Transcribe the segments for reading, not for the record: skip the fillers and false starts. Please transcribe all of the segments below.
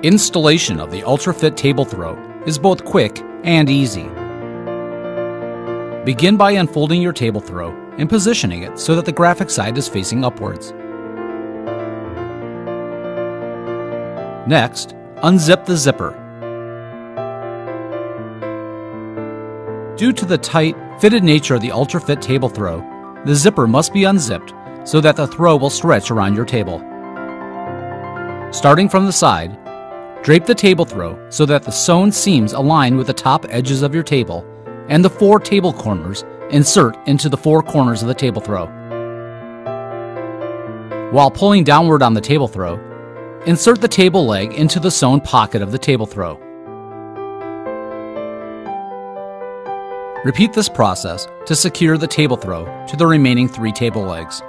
Installation of the UltraFit Table Throw is both quick and easy. Begin by unfolding your table throw and positioning it so that the graphic side is facing upwards. Next, unzip the zipper. Due to the tight, fitted nature of the UltraFit Table Throw, the zipper must be unzipped so that the throw will stretch around your table. Starting from the side, drape the table throw so that the sewn seams align with the top edges of your table, and the 4 table corners insert into the 4 corners of the table throw. While pulling downward on the table throw, insert the table leg into the sewn pocket of the table throw. Repeat this process to secure the table throw to the remaining 3 table legs.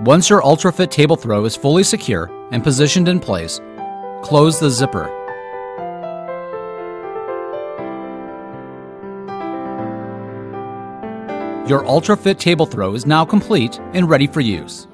Once your UltraFit Table Throw is fully secure and positioned in place, close the zipper. Your UltraFit Table Throw is now complete and ready for use.